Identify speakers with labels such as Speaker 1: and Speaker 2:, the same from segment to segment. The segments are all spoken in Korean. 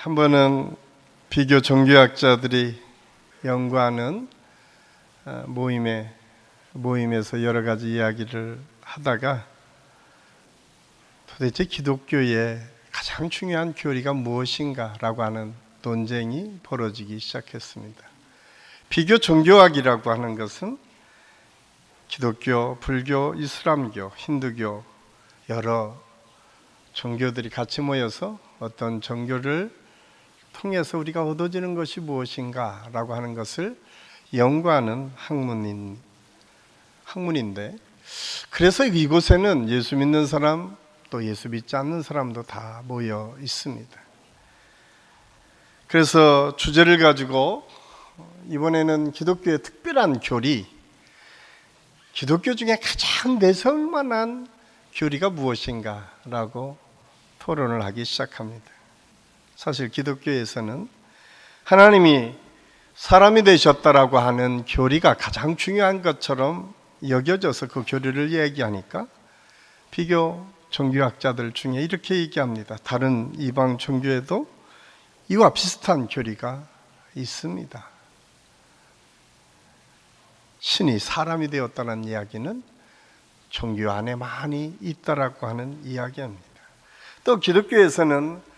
Speaker 1: 한 번은 비교 종교학자들이 연구하는 모임에서 여러 가지 이야기를 하다가 도대체 기독교의 가장 중요한 교리가 무엇인가라고 하는 논쟁이 벌어지기 시작했습니다. 비교 종교학이라고 하는 것은 기독교, 불교, 이슬람교, 힌두교 여러 종교들이 같이 모여서 어떤 종교를 통해서 우리가 얻어지는 것이 무엇인가라고 하는 것을 연구하는 학문인데, 그래서 이곳에는 예수 믿는 사람 또 예수 믿지 않는 사람도 다 모여 있습니다. 그래서 주제를 가지고 이번에는 기독교의 특별한 교리, 기독교 중에 가장 내세울 만한 교리가 무엇인가라고 토론을 하기 시작합니다. 사실 기독교에서는 하나님이 사람이 되셨다라고 하는 교리가 가장 중요한 것처럼 여겨져서 그 교리를 얘기하니까 비교 종교학자들 중에 이렇게 얘기합니다. 다른 이방 종교에도 이와 비슷한 교리가 있습니다. 신이 사람이 되었다는 이야기는 종교 안에 많이 있다라고 하는 이야기입니다. 또 기독교에서는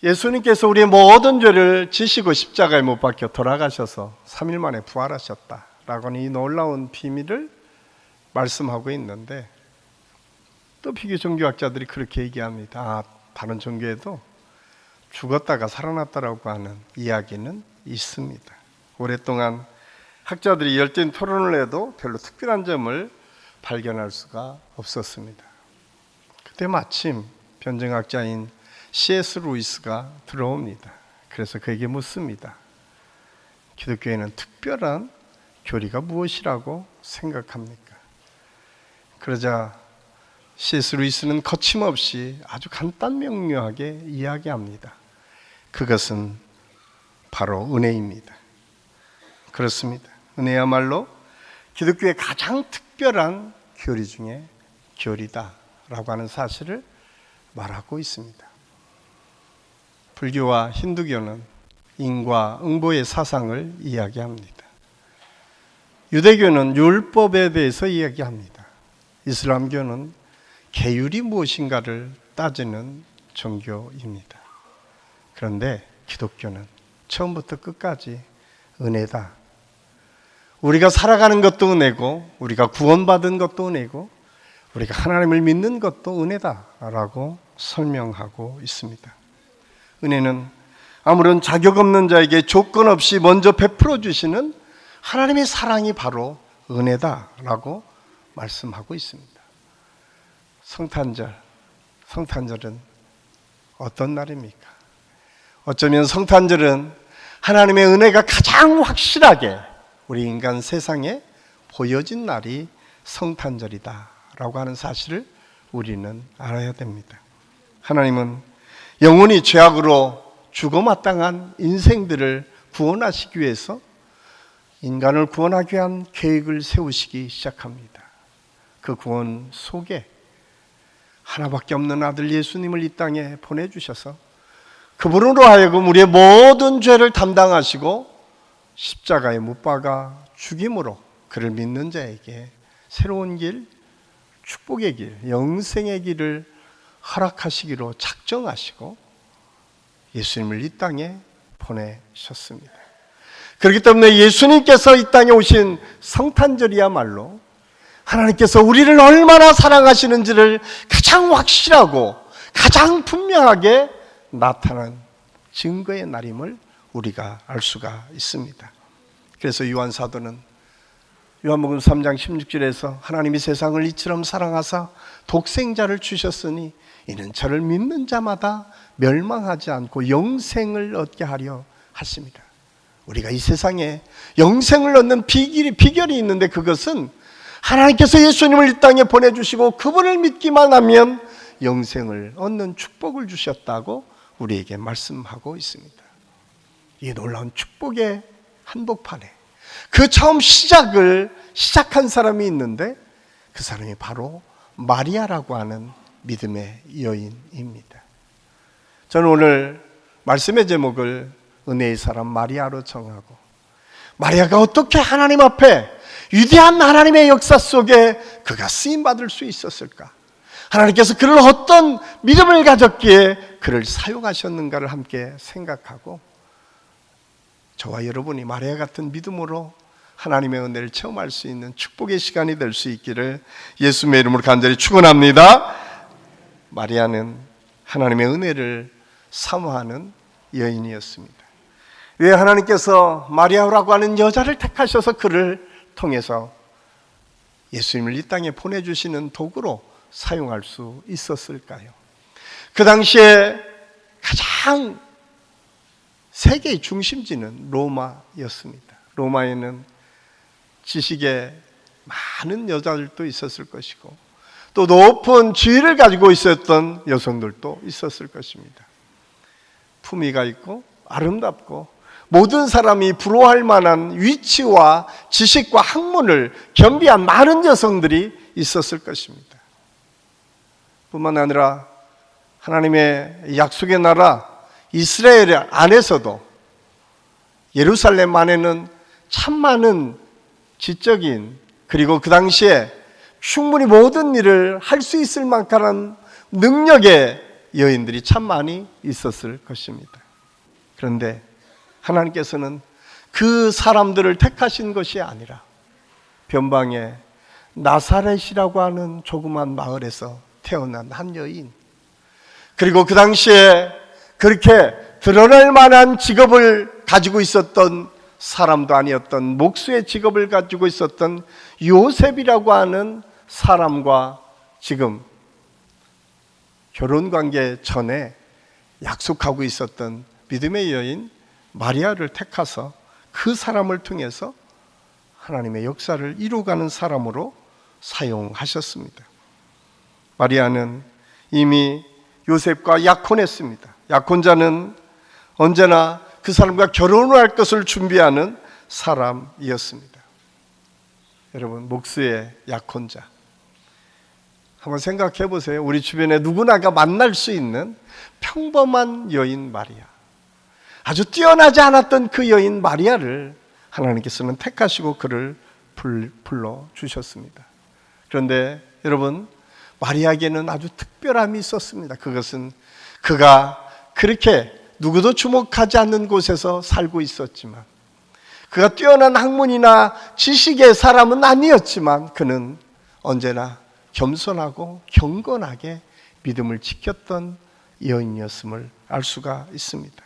Speaker 1: 예수님께서 우리의 모든 죄를 지시고 십자가에 못 박혀 돌아가셔서 3일 만에 부활하셨다라고 하는 이 놀라운 비밀을 말씀하고 있는데, 또 비교 종교학자들이 그렇게 얘기합니다. 다른 종교에도 죽었다가 살아났다라고 하는 이야기는 있습니다. 오랫동안 학자들이 열띤 토론을 해도 별로 특별한 점을 발견할 수가 없었습니다. 그때 마침 변증학자인 C.S. 루이스가 들어옵니다. 그래서 그에게 묻습니다. 기독교에는 특별한 교리가 무엇이라고 생각합니까? 그러자 C.S. 루이스는 거침없이 아주 간단 명료하게 이야기합니다. 그것은 바로 은혜입니다. 그렇습니다. 은혜야말로 기독교의 가장 특별한 교리 중에 교리다라고 하는 사실을 말하고 있습니다. 불교와 힌두교는 인과응보의 사상을 이야기합니다. 유대교는 율법에 대해서 이야기합니다. 이슬람교는 계율이 무엇인가를 따지는 종교입니다. 그런데 기독교는 처음부터 끝까지 은혜다. 우리가 살아가는 것도 은혜고, 우리가 구원받은 것도 은혜고, 우리가 하나님을 믿는 것도 은혜다라고 설명하고 있습니다. 은혜는 아무런 자격 없는 자에게 조건 없이 먼저 베풀어 주시는 하나님의 사랑이 바로 은혜다라고 말씀하고 있습니다. 성탄절은 어떤 날입니까? 어쩌면 성탄절은 하나님의 은혜가 가장 확실하게 우리 인간 세상에 보여진 날이 성탄절이다라고 하는 사실을 우리는 알아야 됩니다. 하나님은 영원히 죄악으로 죽어마땅한 인생들을 구원하시기 위해서 인간을 구원하기 위한 계획을 세우시기 시작합니다. 그 구원 속에 하나밖에 없는 아들 예수님을 이 땅에 보내주셔서 그분으로 하여금 우리의 모든 죄를 담당하시고 십자가에 못 박아 죽임으로 그를 믿는 자에게 새로운 길, 축복의 길, 영생의 길을 허락하시기로 작정하시고 예수님을 이 땅에 보내셨습니다. 그렇기 때문에 예수님께서 이 땅에 오신 성탄절이야말로 하나님께서 우리를 얼마나 사랑하시는지를 가장 확실하고 가장 분명하게 나타난 증거의 날임을 우리가 알 수가 있습니다. 그래서 요한 사도는 요한복음 3장 16절에서 하나님이 세상을 이처럼 사랑하사 독생자를 주셨으니 이는 저를 믿는 자마다 멸망하지 않고 영생을 얻게 하려 하십니다. 우리가 이 세상에 영생을 얻는 비결이 있는데, 그것은 하나님께서 예수님을 이 땅에 보내주시고 그분을 믿기만 하면 영생을 얻는 축복을 주셨다고 우리에게 말씀하고 있습니다. 이 놀라운 축복의 한복판에 그 처음 시작한 사람이 있는데, 그 사람이 바로 마리아라고 하는 믿음의 여인입니다. 저는 오늘 말씀의 제목을 은혜의 사람 마리아로 정하고, 마리아가 어떻게 하나님 앞에 위대한 하나님의 역사 속에 그가 쓰임받을 수 있었을까? 하나님께서 그를 어떤 믿음을 가졌기에 그를 사용하셨는가를 함께 생각하고, 저와 여러분이 마리아 같은 믿음으로 하나님의 은혜를 체험할 수 있는 축복의 시간이 될 수 있기를 예수님의 이름으로 간절히 축원합니다. 마리아는 하나님의 은혜를 사모하는 여인이었습니다. 왜 하나님께서 마리아라고 하는 여자를 택하셔서 그를 통해서 예수님을 이 땅에 보내주시는 도구로 사용할 수 있었을까요? 그 당시에 가장 세계의 중심지는 로마였습니다. 로마에는 지식에 많은 여자들도 있었을 것이고, 또 높은 지위를 가지고 있었던 여성들도 있었을 것입니다. 품위가 있고 아름답고 모든 사람이 부러워할 만한 위치와 지식과 학문을 겸비한 많은 여성들이 있었을 것입니다. 뿐만 아니라 하나님의 약속의 나라 이스라엘 안에서도, 예루살렘 안에는 참 많은 지적인, 그리고 그 당시에 충분히 모든 일을 할 수 있을 만큼의 능력의 여인들이 참 많이 있었을 것입니다. 그런데 하나님께서는 그 사람들을 택하신 것이 아니라 변방의 나사렛이라고 하는 조그만 마을에서 태어난 한 여인, 그리고 그 당시에 그렇게 드러날 만한 직업을 가지고 있었던 사람도 아니었던, 목수의 직업을 가지고 있었던 요셉이라고 하는 사람과 지금 결혼관계 전에 약속하고 있었던 믿음의 여인 마리아를 택하서 그 사람을 통해서 하나님의 역사를 이루어가는 사람으로 사용하셨습니다. 마리아는 이미 요셉과 약혼했습니다. 약혼자는 언제나 그 사람과 결혼할 것을 준비하는 사람이었습니다. 여러분, 목수의 약혼자, 한번 생각해 보세요. 우리 주변에 누구나가 만날 수 있는 평범한 여인 마리아, 아주 뛰어나지 않았던 그 여인 마리아를 하나님께서는 택하시고 그를 불러주셨습니다. 그런데 여러분, 마리아에게는 아주 특별함이 있었습니다. 그것은 그가 그렇게 누구도 주목하지 않는 곳에서 살고 있었지만, 그가 뛰어난 학문이나 지식의 사람은 아니었지만, 그는 언제나 겸손하고 경건하게 믿음을 지켰던 여인이었음을 알 수가 있습니다.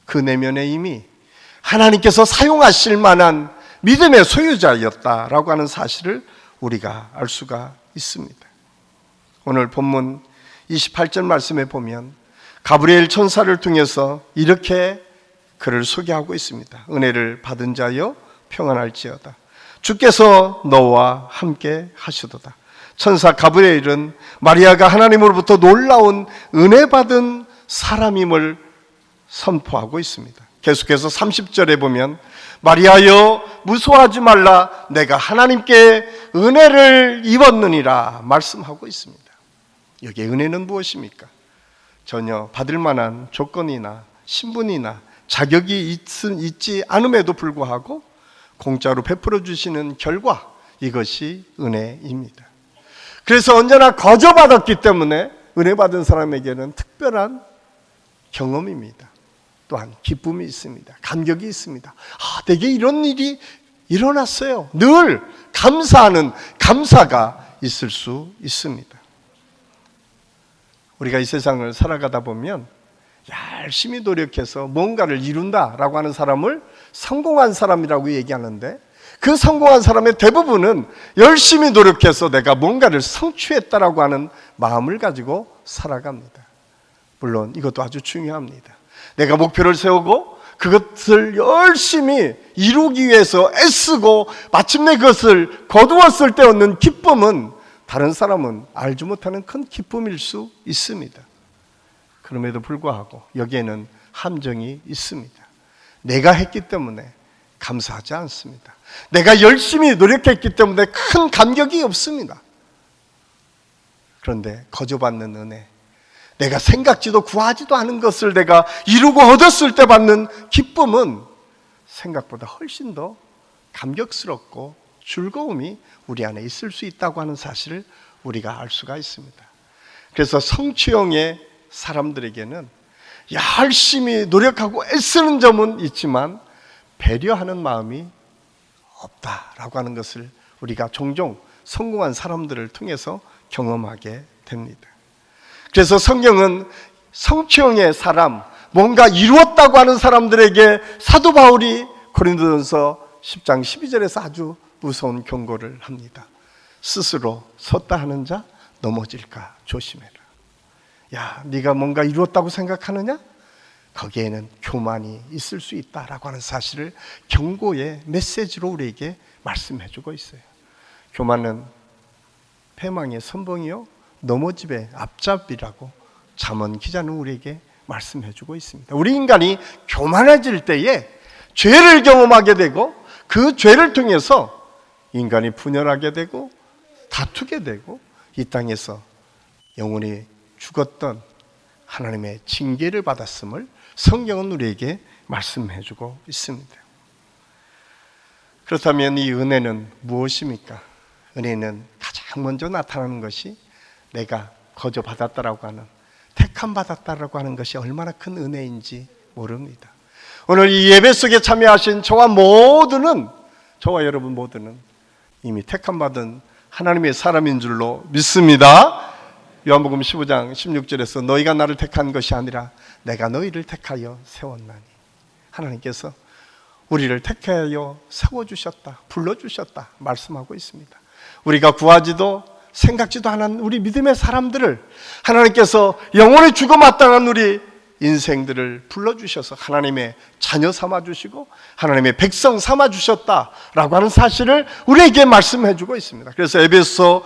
Speaker 1: 그 내면에 이미 하나님께서 사용하실 만한 믿음의 소유자였다라고 하는 사실을 우리가 알 수가 있습니다. 오늘 본문 28절 말씀에 보면 가브리엘 천사를 통해서 이렇게 그를 소개하고 있습니다. 은혜를 받은 자여 평안할지어다. 주께서 너와 함께 하시도다. 천사 가브리엘은 마리아가 하나님으로부터 놀라운 은혜 받은 사람임을 선포하고 있습니다. 계속해서 30절에 보면 마리아여 무서워하지 말라, 내가 하나님께 은혜를 입었느니라 말씀하고 있습니다. 여기에 은혜는 무엇입니까? 전혀 받을 만한 조건이나 신분이나 자격이 있지 않음에도 불구하고 공짜로 베풀어 주시는 결과, 이것이 은혜입니다. 그래서 언제나 거저받았기 때문에 은혜 받은 사람에게는 특별한 경험입니다. 또한 기쁨이 있습니다. 감격이 있습니다. 내게 이런 일이 일어났어요. 늘 감사하는 감사가 있을 수 있습니다. 우리가 이 세상을 살아가다 보면 열심히 노력해서 뭔가를 이룬다라고 하는 사람을 성공한 사람이라고 얘기하는데, 그 성공한 사람의 대부분은 열심히 노력해서 내가 뭔가를 성취했다라고 하는 마음을 가지고 살아갑니다. 물론 이것도 아주 중요합니다. 내가 목표를 세우고 그것을 열심히 이루기 위해서 애쓰고 마침내 그것을 거두었을 때 얻는 기쁨은 다른 사람은 알지 못하는 큰 기쁨일 수 있습니다. 그럼에도 불구하고 여기에는 함정이 있습니다. 내가 했기 때문에 감사하지 않습니다. 내가 열심히 노력했기 때문에 큰 감격이 없습니다. 그런데 거저받는 은혜, 내가 생각지도 구하지도 않은 것을 내가 이루고 얻었을 때 받는 기쁨은 생각보다 훨씬 더 감격스럽고 즐거움이 우리 안에 있을 수 있다고 하는 사실을 우리가 알 수가 있습니다. 그래서 성취형의 사람들에게는 열심히 노력하고 애쓰는 점은 있지만 배려하는 마음이 없다라고 하는 것을 우리가 종종 성공한 사람들을 통해서 경험하게 됩니다. 그래서 성경은 성취형의 사람, 뭔가 이루었다고 하는 사람들에게 사도 바울이 고린도전서 10장 12절에서 아주 무서운 경고를 합니다. 스스로 섰다 하는 자 넘어질까 조심해라. 야, 네가 뭔가 이루었다고 생각하느냐? 거기에는 교만이 있을 수 있다라고 하는 사실을 경고의 메시지로 우리에게 말씀해주고 있어요. 교만은 패망의 선봉이요 넘어집의 앞잡이라고 잠언 기자는 우리에게 말씀해주고 있습니다. 우리 인간이 교만해질 때에 죄를 경험하게 되고 그 죄를 통해서 인간이 분열하게 되고 다투게 되고 이 땅에서 영원히 죽었던 하나님의 징계를 받았음을 성경은 우리에게 말씀해주고 있습니다. 그렇다면 이 은혜는 무엇입니까? 은혜는 가장 먼저 나타나는 것이 내가 거저 받았다라고 하는, 택함 받았다라고 하는 것이 얼마나 큰 은혜인지 모릅니다. 오늘 이 예배 속에 참여하신 저와 여러분 모두는 이미 택함 받은 하나님의 사람인 줄로 믿습니다. 요한복음 15장 16절에서 너희가 나를 택한 것이 아니라 내가 너희를 택하여 세웠나니, 하나님께서 우리를 택하여 세워주셨다, 불러주셨다 말씀하고 있습니다. 우리가 구하지도 생각지도 않은 우리 믿음의 사람들을 하나님께서 영원히 죽어마땅한 우리 인생들을 불러주셔서 하나님의 자녀 삼아주시고 하나님의 백성 삼아주셨다라고 하는 사실을 우리에게 말씀해주고 있습니다. 그래서 에베소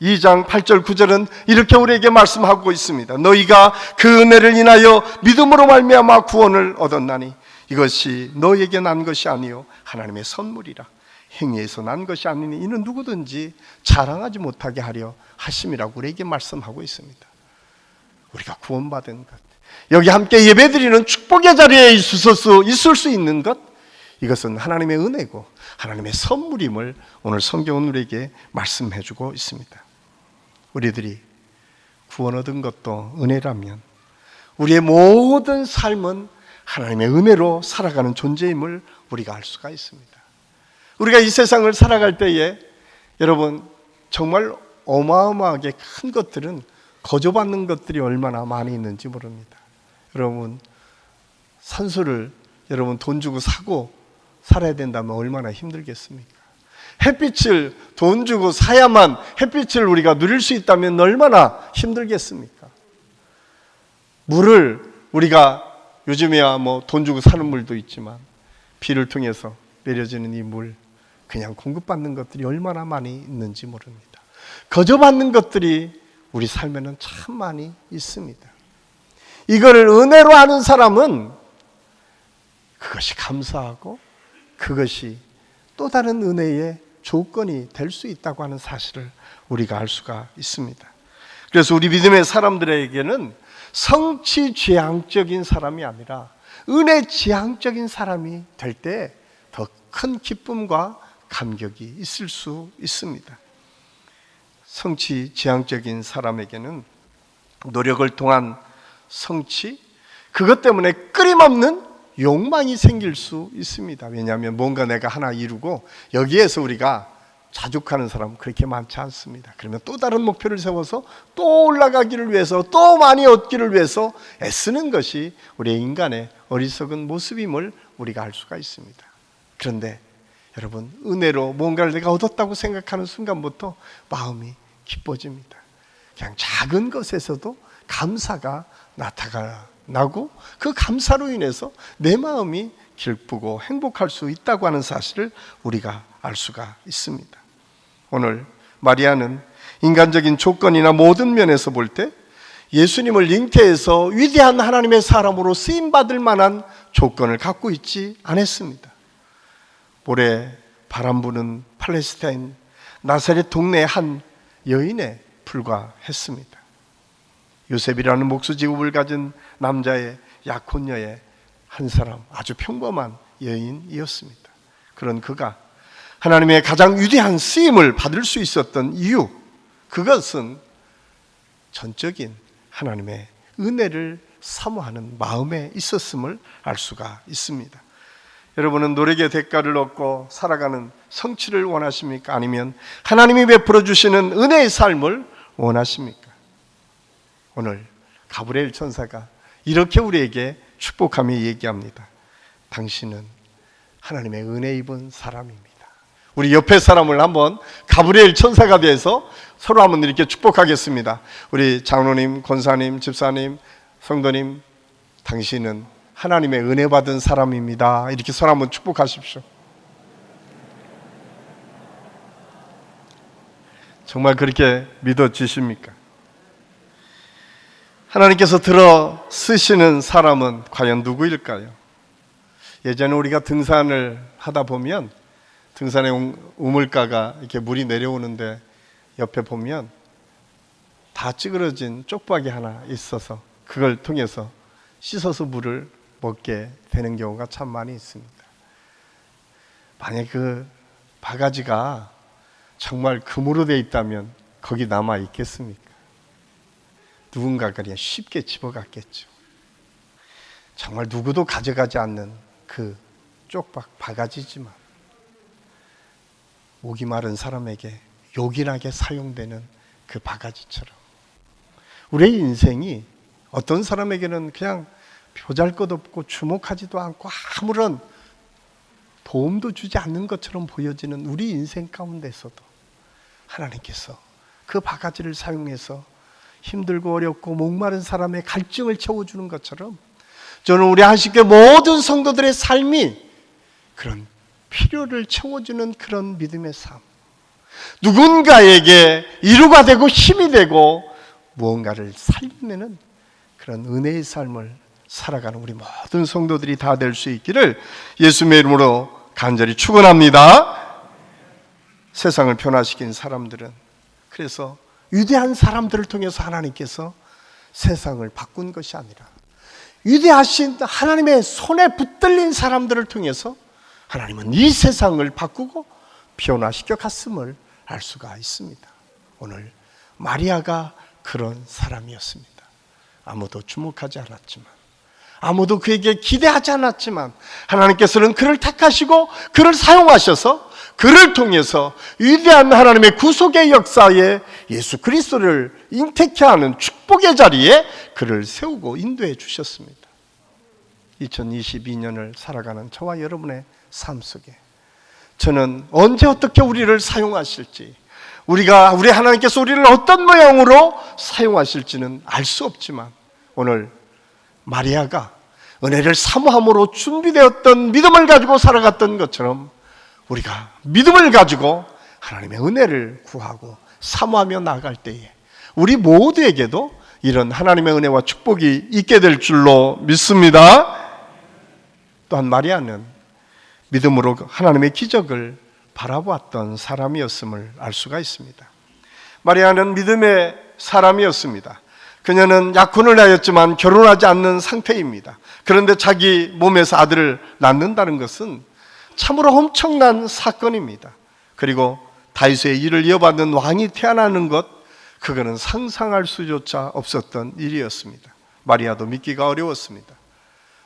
Speaker 1: 2장 8절 9절은 이렇게 우리에게 말씀하고 있습니다. 너희가 그 은혜를 인하여 믿음으로 말미암아 구원을 얻었나니 이것이 너희에게 난 것이 아니요 하나님의 선물이라. 행위에서 난 것이 아니니 이는 누구든지 자랑하지 못하게 하려 하심이라고 우리에게 말씀하고 있습니다. 우리가 구원받은 것, 여기 함께 예배드리는 축복의 자리에 있을 수 있는 것, 이것은 하나님의 은혜고 하나님의 선물임을 오늘 성경은 우리에게 말씀해주고 있습니다. 우리들이 구원 얻은 것도 은혜라면 우리의 모든 삶은 하나님의 은혜로 살아가는 존재임을 우리가 알 수가 있습니다. 우리가 이 세상을 살아갈 때에 여러분 정말 어마어마하게 큰 것들은 거저받는 것들이 얼마나 많이 있는지 모릅니다. 여러분 산소를 여러분 돈 주고 사고 살아야 된다면 얼마나 힘들겠습니까? 햇빛을 돈 주고 사야만 햇빛을 우리가 누릴 수 있다면 얼마나 힘들겠습니까? 물을 우리가 요즘에야 뭐 돈 주고 사는 물도 있지만 비를 통해서 내려지는 이 물, 그냥 공급받는 것들이 얼마나 많이 있는지 모릅니다. 거저받는 것들이 우리 삶에는 참 많이 있습니다. 이거를 은혜로 하는 사람은 그것이 감사하고 그것이 또 다른 은혜의 조건이 될 수 있다고 하는 사실을 우리가 알 수가 있습니다. 그래서 우리 믿음의 사람들에게는 성취지향적인 사람이 아니라 은혜지향적인 사람이 될 때 더 큰 기쁨과 감격이 있을 수 있습니다. 성취지향적인 사람에게는 노력을 통한 성취, 그것 때문에 끊임없는 욕망이 생길 수 있습니다. 왜냐하면 뭔가 내가 하나 이루고 여기에서 우리가 자족하는 사람 그렇게 많지 않습니다. 그러면 또 다른 목표를 세워서 또 올라가기를 위해서 또 많이 얻기를 위해서 애쓰는 것이 우리의 인간의 어리석은 모습임을 우리가 알 수가 있습니다. 그런데 여러분 은혜로 뭔가를 내가 얻었다고 생각하는 순간부터 마음이 기뻐집니다. 그냥 작은 것에서도 감사가 나타나고 그 감사로 인해서 내 마음이 기쁘고 행복할 수 있다고 하는 사실을 우리가 알 수가 있습니다. 오늘 마리아는 인간적인 조건이나 모든 면에서 볼 때 예수님을 잉태해서 위대한 하나님의 사람으로 쓰임받을 만한 조건을 갖고 있지 않았습니다. 모래 바람 부는 팔레스타인 나사렛 동네의 한 여인에 불과했습니다. 요셉이라는 목수직업을 가진 남자의 약혼녀의 한 사람, 아주 평범한 여인이었습니다. 그런 그가 하나님의 가장 위대한 쓰임을 받을 수 있었던 이유, 그것은 전적인 하나님의 은혜를 사모하는 마음에 있었음을 알 수가 있습니다. 여러분은 노력의 대가를 얻고 살아가는 성취를 원하십니까? 아니면 하나님이 베풀어 주시는 은혜의 삶을 원하십니까? 오늘 가브리엘 천사가 이렇게 우리에게 축복하며 얘기합니다. 당신은 하나님의 은혜 입은 사람입니다. 우리 옆에 사람을 한번 가브리엘 천사가 돼서 서로 한번 이렇게 축복하겠습니다. 우리 장로님, 권사님, 집사님, 성도님, 당신은 하나님의 은혜 받은 사람입니다. 이렇게 서로 한번 축복하십시오. 정말 그렇게 믿어지십니까? 하나님께서 들어 쓰시는 사람은 과연 누구일까요? 예전에 우리가 등산을 하다 보면 등산의 우물가가 이렇게 물이 내려오는데 옆에 보면 다 찌그러진 쪽박이 하나 있어서 그걸 통해서 씻어서 물을 먹게 되는 경우가 참 많이 있습니다. 만약 그 바가지가 정말 금으로 되어 있다면 거기 남아 있겠습니까? 누군가가 그냥 쉽게 집어갔겠죠. 정말 누구도 가져가지 않는 그 쪽박 바가지지만 목이 마른 사람에게 요긴하게 사용되는 그 바가지처럼 우리의 인생이 어떤 사람에게는 그냥 보잘것없고 주목하지도 않고 아무런 도움도 주지 않는 것처럼 보여지는 우리 인생 가운데서도 하나님께서 그 바가지를 사용해서 힘들고 어렵고 목마른 사람의 갈증을 채워주는 것처럼 저는 우리 한식교회 모든 성도들의 삶이 그런 필요를 채워주는 그런 믿음의 삶, 누군가에게 이루가 되고 힘이 되고 무언가를 살려내는 그런 은혜의 삶을 살아가는 우리 모든 성도들이 다 될 수 있기를 예수님의 이름으로 간절히 축원합니다. 세상을 변화시킨 사람들은 그래서 위대한 사람들을 통해서 하나님께서 세상을 바꾼 것이 아니라 위대하신 하나님의 손에 붙들린 사람들을 통해서 하나님은 이 세상을 바꾸고 변화시켜 갔음을 알 수가 있습니다. 오늘 마리아가 그런 사람이었습니다. 아무도 주목하지 않았지만, 아무도 그에게 기대하지 않았지만 하나님께서는 그를 택하시고 그를 사용하셔서 그를 통해서 위대한 하나님의 구속의 역사에 예수 그리스도를 잉태케 하는 축복의 자리에 그를 세우고 인도해 주셨습니다. 2022년을 살아가는 저와 여러분의 삶 속에 저는 언제 어떻게 우리를 사용하실지, 우리 하나님께서 우리를 어떤 모양으로 사용하실지는 알 수 없지만 오늘 마리아가 은혜를 사모함으로 준비되었던 믿음을 가지고 살아갔던 것처럼 우리가 믿음을 가지고 하나님의 은혜를 구하고 사모하며 나아갈 때에 우리 모두에게도 이런 하나님의 은혜와 축복이 있게 될 줄로 믿습니다. 또한 마리아는 믿음으로 하나님의 기적을 바라보았던 사람이었음을 알 수가 있습니다. 마리아는 믿음의 사람이었습니다. 그녀는 약혼을 하였지만 결혼하지 않는 상태입니다. 그런데 자기 몸에서 아들을 낳는다는 것은 참으로 엄청난 사건입니다. 그리고 다윗의 일을 이어받는 왕이 태어나는 것, 그거는 상상할 수조차 없었던 일이었습니다. 마리아도 믿기가 어려웠습니다.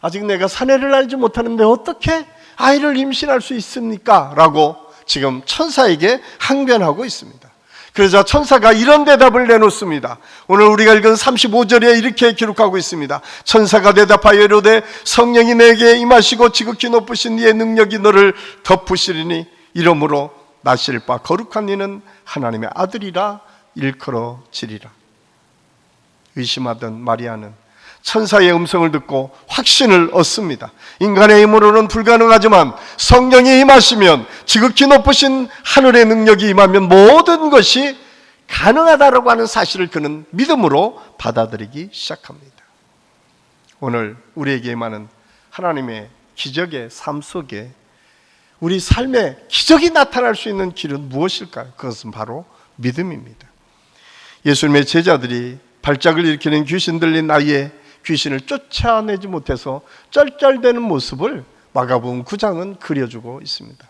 Speaker 1: 아직 내가 사내를 알지 못하는데 어떻게 아이를 임신할 수 있습니까? 라고 지금 천사에게 항변하고 있습니다. 그러자 천사가 이런 대답을 내놓습니다. 오늘 우리가 읽은 35절에 이렇게 기록하고 있습니다. 천사가 대답하여 이르되 성령이 내게 임하시고 지극히 높으신 이의 능력이 너를 덮으시리니 이러므로 나실 바 거룩한 이는 하나님의 아들이라 일컬어지리라. 의심하던 마리아는 천사의 음성을 듣고 확신을 얻습니다. 인간의 힘으로는 불가능하지만 성령이 임하시면, 지극히 높으신 하늘의 능력이 임하면 모든 것이 가능하다라고 하는 사실을 그는 믿음으로 받아들이기 시작합니다. 오늘 우리에게 임하는 하나님의 기적의 삶 속에 우리 삶에 기적이 나타날 수 있는 길은 무엇일까요? 그것은 바로 믿음입니다. 예수님의 제자들이 발작을 일으키는 귀신 들린 아이의 귀신을 쫓아내지 못해서 쩔쩔대는 모습을 마가복음 9장은 그려주고 있습니다.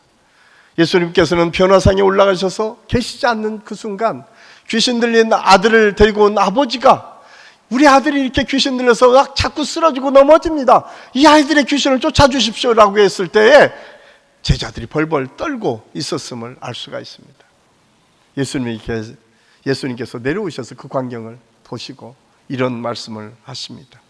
Speaker 1: 예수님께서는 변화상에 올라가셔서 계시지 않는 그 순간 귀신 들린 아들을 데리고 온 아버지가 우리 아들이 이렇게 귀신 들려서 자꾸 쓰러지고 넘어집니다. 이 아이들의 귀신을 쫓아주십시오 라고 했을 때에 제자들이 벌벌 떨고 있었음을 알 수가 있습니다. 예수님께서 내려오셔서 그 광경을 보시고 이런 말씀을 하십니다.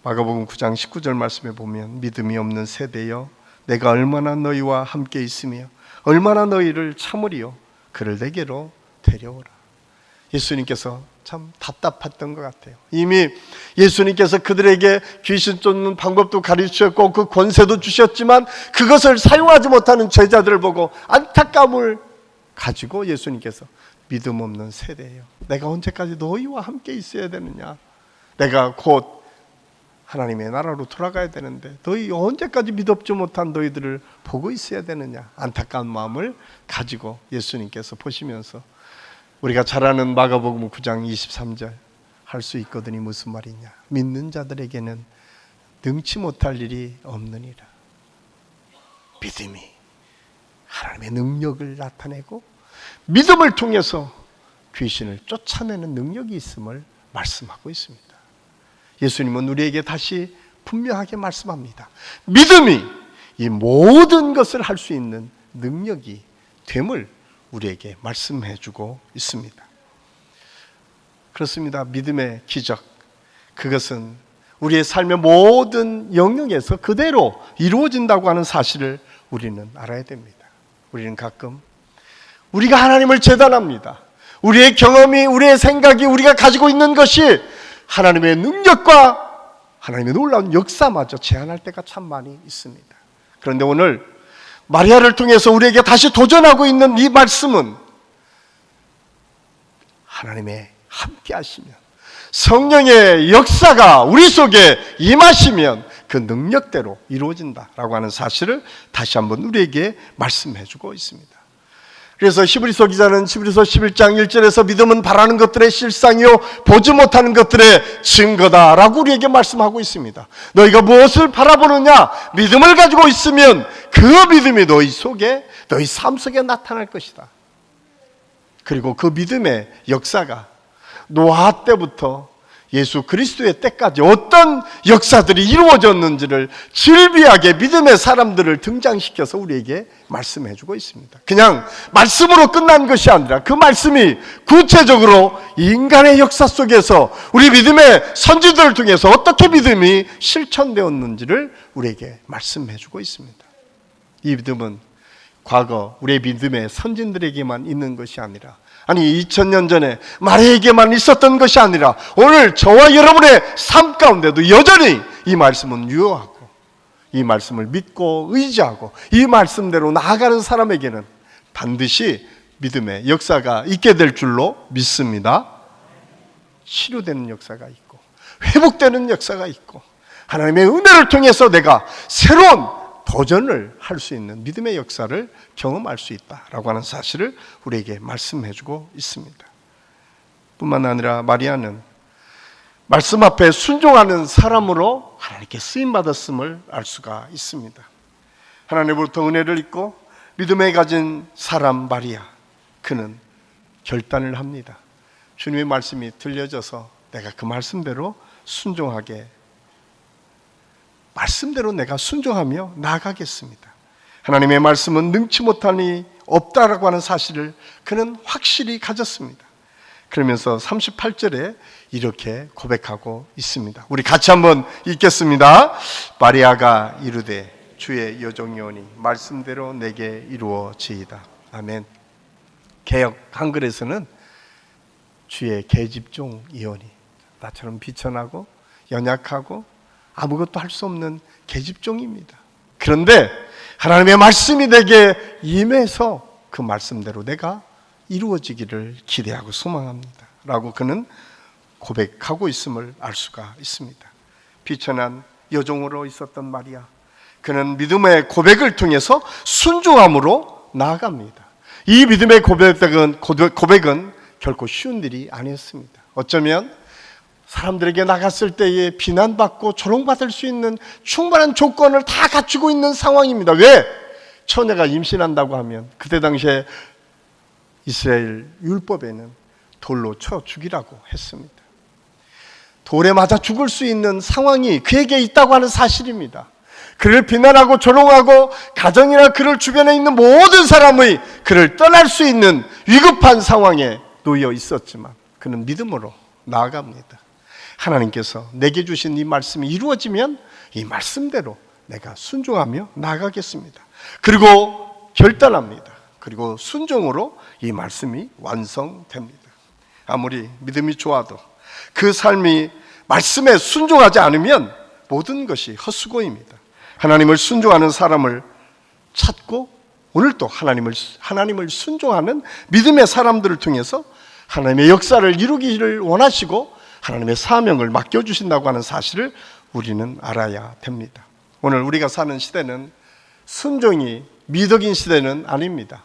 Speaker 1: 마가복음 9장 19절 말씀에 보면 믿음이 없는 세대여 내가 얼마나 너희와 함께 있으며 얼마나 너희를 참으리요 그를 내게로 데려오라. 예수님께서 참 답답했던 것 같아요. 이미 예수님께서 그들에게 귀신 쫓는 방법도 가르치셨고 그 권세도 주셨지만 그것을 사용하지 못하는 제자들을 보고 안타까움을 가지고 예수님께서 믿음 없는 세대예요. 내가 언제까지 너희와 함께 있어야 되느냐? 내가 곧 하나님의 나라로 돌아가야 되는데 너희 언제까지 믿지 못한 너희들을 보고 있어야 되느냐? 안타까운 마음을 가지고 예수님께서 보시면서 우리가 잘 아는 마가복음 9장 23절 할 수 있거든이 무슨 말이냐? 믿는 자들에게는 능치 못할 일이 없느니라. 믿음이 하나님의 능력을 나타내고 믿음을 통해서 귀신을 쫓아내는 능력이 있음을 말씀하고 있습니다. 예수님은 우리에게 다시 분명하게 말씀합니다. 믿음이 이 모든 것을 할 수 있는 능력이 됨을 우리에게 말씀해주고 있습니다. 그렇습니다. 믿음의 기적, 그것은 우리의 삶의 모든 영역에서 그대로 이루어진다고 하는 사실을 우리는 알아야 됩니다. 우리는 가끔 우리가 하나님을 재단합니다. 우리의 경험이, 우리의 생각이, 우리가 가지고 있는 것이 하나님의 능력과 하나님의 놀라운 역사마저 제한할 때가 참 많이 있습니다. 그런데 오늘 마리아를 통해서 우리에게 다시 도전하고 있는 이 말씀은 하나님의 함께 하시면, 성령의 역사가 우리 속에 임하시면 그 능력대로 이루어진다라고 하는 사실을 다시 한번 우리에게 말씀해 주고 있습니다. 그래서 히브리서 기자는 히브리서 11장 1절에서 믿음은 바라는 것들의 실상이요 보지 못하는 것들의 증거다라고 우리에게 말씀하고 있습니다. 너희가 무엇을 바라보느냐? 믿음을 가지고 있으면 그 믿음이 너희 속에, 너희 삶 속에 나타날 것이다. 그리고 그 믿음의 역사가 노아 때부터 예수 그리스도의 때까지 어떤 역사들이 이루어졌는지를 질비하게 믿음의 사람들을 등장시켜서 우리에게 말씀해주고 있습니다. 그냥 말씀으로 끝난 것이 아니라 그 말씀이 구체적으로 인간의 역사 속에서 우리 믿음의 선지들을 통해서 어떻게 믿음이 실천되었는지를 우리에게 말씀해주고 있습니다. 이 믿음은 과거 우리의 믿음의 선진들에게만 있는 것이 아니라, 아니 2000년 전에 마리아에게만 있었던 것이 아니라 오늘 저와 여러분의 삶 가운데도 여전히 이 말씀은 유효하고, 이 말씀을 믿고 의지하고 이 말씀대로 나아가는 사람에게는 반드시 믿음의 역사가 있게 될 줄로 믿습니다. 치료되는 역사가 있고 회복되는 역사가 있고 하나님의 은혜를 통해서 내가 새로운 도전을 할 수 있는 믿음의 역사를 경험할 수 있다라고 하는 사실을 우리에게 말씀해주고 있습니다. 뿐만 아니라 마리아는 말씀 앞에 순종하는 사람으로 하나님께 쓰임받았음을 알 수가 있습니다. 하나님으로부터 은혜를 입고 믿음에 가진 사람 마리아, 그는 결단을 합니다. 주님의 말씀이 들려져서 내가 그 말씀대로 순종하게, 말씀대로 내가 순종하며 나아가겠습니다. 하나님의 말씀은 능치 못하니 없다라고 하는 사실을 그는 확실히 가졌습니다. 그러면서 38절에 이렇게 고백하고 있습니다. 우리 같이 한번 읽겠습니다. 마리아가 이르되 주의 여종이오니 말씀대로 내게 이루어지이다. 아멘. 개역 한글에서는 주의 계집종이오니, 나처럼 비천하고 연약하고 아무것도 할 수 없는 계집종입니다. 그런데 하나님의 말씀이 내게 임해서 그 말씀대로 내가 이루어지기를 기대하고 소망합니다 라고 그는 고백하고 있음을 알 수가 있습니다. 비천한 여종으로 있었던 마리아, 그는 믿음의 고백을 통해서 순종함으로 나아갑니다. 이 믿음의 고백은 결코 쉬운 일이 아니었습니다. 어쩌면 사람들에게 나갔을 때에 비난받고 조롱받을 수 있는 충분한 조건을 다 갖추고 있는 상황입니다. 왜? 처녀가 임신한다고 하면 그때 당시에 이스라엘 율법에는 돌로 쳐 죽이라고 했습니다. 돌에 맞아 죽을 수 있는 상황이 그에게 있다고 하는 사실입니다. 그를 비난하고 조롱하고 가정이나 그를 주변에 있는 모든 사람의 그를 떠날 수 있는 위급한 상황에 놓여 있었지만 그는 믿음으로 나아갑니다. 하나님께서 내게 주신 이 말씀이 이루어지면 이 말씀대로 내가 순종하며 나아가겠습니다. 그리고 결단합니다. 그리고 순종으로 이 말씀이 완성됩니다. 아무리 믿음이 좋아도 그 삶이 말씀에 순종하지 않으면 모든 것이 헛수고입니다. 하나님을 순종하는 사람을 찾고 오늘도 하나님을 순종하는 믿음의 사람들을 통해서 하나님의 역사를 이루기를 원하시고 하나님의 사명을 맡겨주신다고 하는 사실을 우리는 알아야 됩니다. 오늘 우리가 사는 시대는 순종이 미덕인 시대는 아닙니다.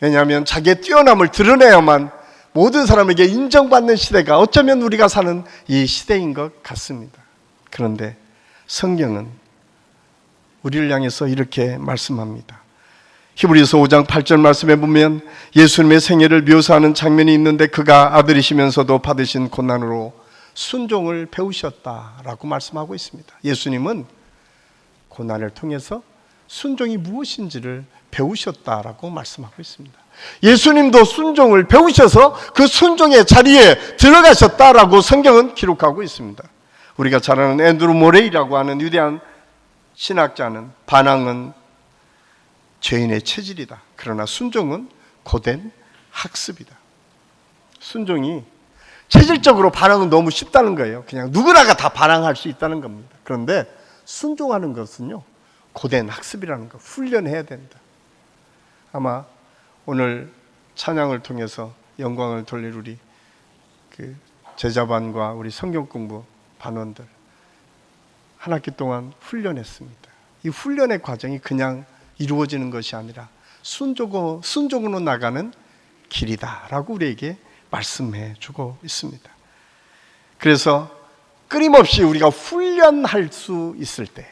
Speaker 1: 왜냐하면 자기의 뛰어남을 드러내야만 모든 사람에게 인정받는 시대가 어쩌면 우리가 사는 이 시대인 것 같습니다. 그런데 성경은 우리를 향해서 이렇게 말씀합니다. 히브리서 5장 8절 말씀에 보면 예수님의 생애를 묘사하는 장면이 있는데 그가 아들이시면서도 받으신 고난으로 순종을 배우셨다라고 말씀하고 있습니다. 예수님은 고난을 통해서 순종이 무엇인지를 배우셨다라고 말씀하고 있습니다. 예수님도 순종을 배우셔서 그 순종의 자리에 들어가셨다라고 성경은 기록하고 있습니다. 우리가 잘 아는 앤드루 모레이라고 하는 위대한 신학자는 반항은 죄인의 체질이다. 그러나 순종은 고된 학습이다. 순종이 체질적으로 반항은 너무 쉽다는 거예요. 그냥 누구나가 다 반항할 수 있다는 겁니다. 그런데 순종하는 것은요, 고된 학습이라는 거, 훈련해야 된다. 아마 오늘 찬양을 통해서 영광을 돌릴 우리 제자반과 우리 성경 공부 반원들 한 학기 동안 훈련했습니다. 이 훈련의 과정이 그냥 이루어지는 것이 아니라 순종으로 나가는 길이다라고 우리에게 말씀해 주고 있습니다. 그래서 끊임없이 우리가 훈련할 수 있을 때,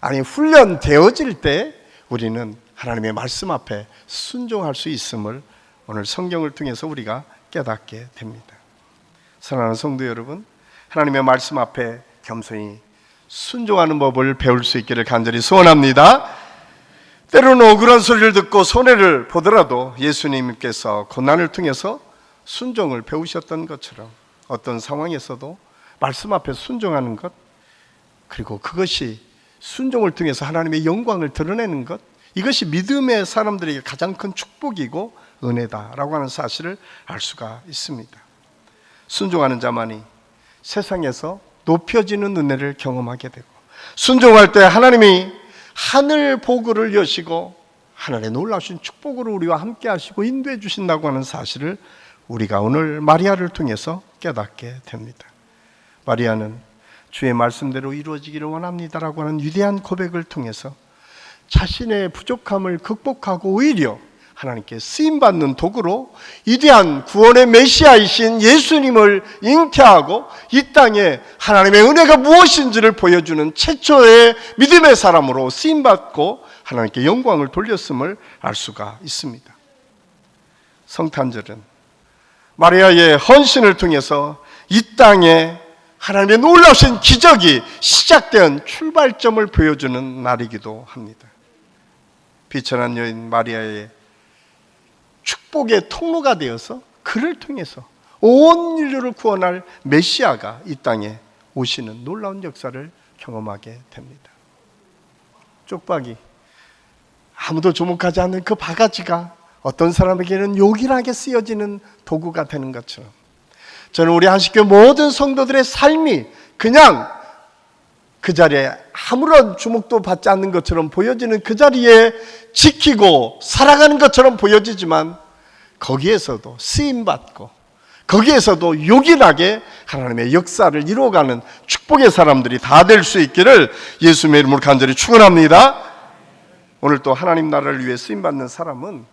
Speaker 1: 아니 훈련되어질 때 우리는 하나님의 말씀 앞에 순종할 수 있음을 오늘 성경을 통해서 우리가 깨닫게 됩니다. 사랑하는 성도 여러분, 하나님의 말씀 앞에 겸손히 순종하는 법을 배울 수 있기를 간절히 소원합니다. 때로는 억울한 소리를 듣고 손해를 보더라도 예수님께서 고난을 통해서 순종을 배우셨던 것처럼 어떤 상황에서도 말씀 앞에 순종하는 것, 그리고 그것이 순종을 통해서 하나님의 영광을 드러내는 것, 이것이 믿음의 사람들에게 가장 큰 축복이고 은혜다라고 하는 사실을 알 수가 있습니다. 순종하는 자만이 세상에서 높여지는 은혜를 경험하게 되고, 순종할 때 하나님이 하늘 보고를 여시고 하늘의 놀라우신 축복으로 우리와 함께 하시고 인도해 주신다고 하는 사실을 우리가 오늘 마리아를 통해서 깨닫게 됩니다. 마리아는 주의 말씀대로 이루어지기를 원합니다라고 하는 위대한 고백을 통해서 자신의 부족함을 극복하고 오히려 하나님께 쓰임받는 도구로 위대한 구원의 메시아이신 예수님을 잉태하고 이 땅에 하나님의 은혜가 무엇인지를 보여주는 최초의 믿음의 사람으로 쓰임받고 하나님께 영광을 돌렸음을 알 수가 있습니다. 성탄절은 마리아의 헌신을 통해서 이 땅에 하나님의 놀라우신 기적이 시작된 출발점을 보여주는 날이기도 합니다. 비천한 여인 마리아의 축복의 통로가 되어서 그를 통해서 온 인류를 구원할 메시아가 이 땅에 오시는 놀라운 역사를 경험하게 됩니다. 쪽박이, 아무도 주목하지 않는 그 바가지가 어떤 사람에게는 요긴하게 쓰여지는 도구가 되는 것처럼, 저는 우리 한식교회 모든 성도들의 삶이 그냥 그 자리에 아무런 주목도 받지 않는 것처럼 보여지는 그 자리에 지키고 살아가는 것처럼 보여지지만 거기에서도 쓰임받고 거기에서도 요긴하게 하나님의 역사를 이루어가는 축복의 사람들이 다 될 수 있기를 예수님의 이름으로 간절히 축원합니다. 오늘 또 하나님 나라를 위해 쓰임받는 사람은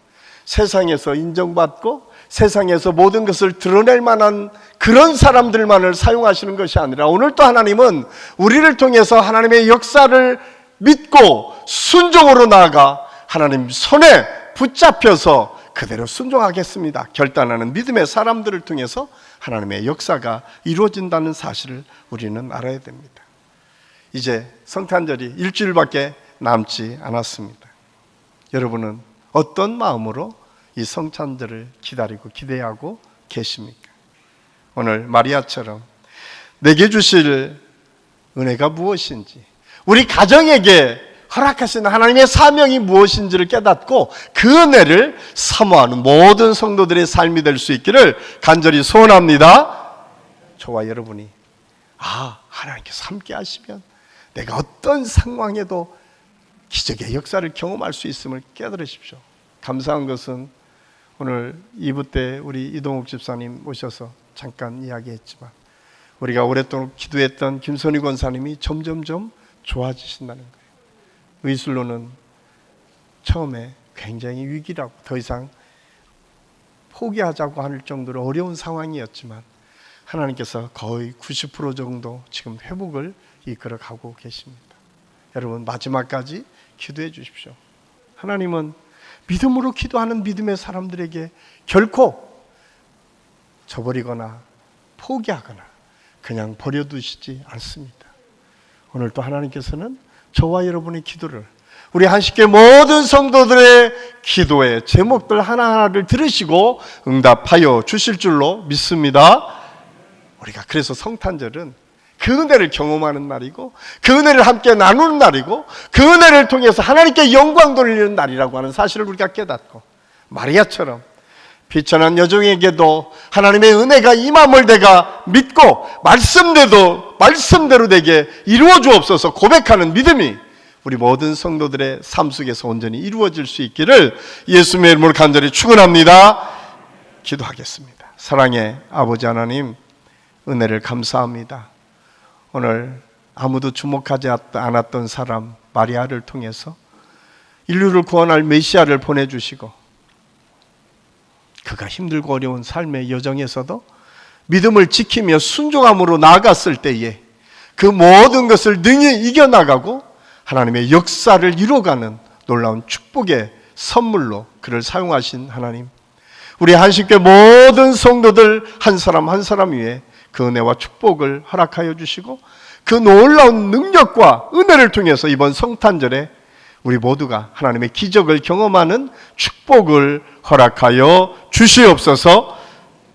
Speaker 1: 세상에서 인정받고 세상에서 모든 것을 드러낼 만한 그런 사람들만을 사용하시는 것이 아니라 오늘 또 하나님은 우리를 통해서 하나님의 역사를 믿고 순종으로 나아가 하나님 손에 붙잡혀서 그대로 순종하겠습니다 결단하는 믿음의 사람들을 통해서 하나님의 역사가 이루어진다는 사실을 우리는 알아야 됩니다. 이제 성탄절이 일주일밖에 남지 않았습니다. 여러분은 어떤 마음으로 이 성탄절을 기다리고 기대하고 계십니까? 오늘 마리아처럼 내게 주실 은혜가 무엇인지, 우리 가정에게 허락하신 하나님의 사명이 무엇인지를 깨닫고 그 은혜를 사모하는 모든 성도들의 삶이 될 수 있기를 간절히 소원합니다. 저와 여러분이 하나님께서 함께 하시면 내가 어떤 상황에도 기적의 역사를 경험할 수 있음을 깨달으십시오. 감사한 것은 오늘 2부 때 우리 이동욱 집사님 오셔서 잠깐 이야기했지만 우리가 오랫동안 기도했던 김선희 권사님이 점점점 좋아지신다는 거예요. 의술로는 처음에 굉장히 위기라고 더 이상 포기하자고 할 정도로 어려운 상황이었지만 하나님께서 거의 90% 정도 지금 회복을 이끌어가고 계십니다. 여러분 마지막까지 기도해 주십시오. 하나님은 믿음으로 기도하는 믿음의 사람들에게 결코 저버리거나 포기하거나 그냥 버려두시지 않습니다. 오늘 또 하나님께서는 저와 여러분의 기도를, 우리 한식교회 모든 성도들의 기도의 제목들 하나하나를 들으시고 응답하여 주실 줄로 믿습니다. 우리가 그래서 성탄절은 그 은혜를 경험하는 날이고 그 은혜를 함께 나누는 날이고 그 은혜를 통해서 하나님께 영광 돌리는 날이라고 하는 사실을 우리가 깨닫고 마리아처럼 비천한 여종에게도 하나님의 은혜가 임함을 내가 믿고 말씀대로 내게 이루어 주옵소서 고백하는 믿음이 우리 모든 성도들의 삶 속에서 온전히 이루어질 수 있기를 예수님의 이름으로 간절히 축원합니다. 기도하겠습니다. 사랑의 아버지 하나님, 은혜를 감사합니다. 오늘 아무도 주목하지 않았던 사람 마리아를 통해서 인류를 구원할 메시아를 보내주시고 그가 힘들고 어려운 삶의 여정에서도 믿음을 지키며 순종함으로 나아갔을 때에 그 모든 것을 능히 이겨나가고 하나님의 역사를 이루어가는 놀라운 축복의 선물로 그를 사용하신 하나님, 우리 한식교회 모든 성도들 한 사람 한 사람 위에 그 은혜와 축복을 허락하여 주시고 그 놀라운 능력과 은혜를 통해서 이번 성탄절에 우리 모두가 하나님의 기적을 경험하는 축복을 허락하여 주시옵소서.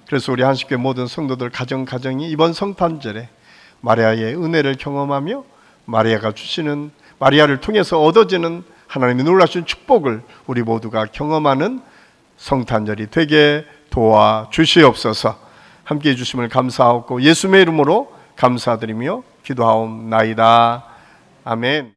Speaker 1: 그래서 우리 한식교회 모든 성도들 가정이 이번 성탄절에 마리아의 은혜를 경험하며 마리아를 통해서 얻어지는 하나님의 놀라신 축복을 우리 모두가 경험하는 성탄절이 되게 도와주시옵소서. 함께해 주심을 감사하고 예수님의 이름으로 감사드리며 기도하옵나이다. 아멘.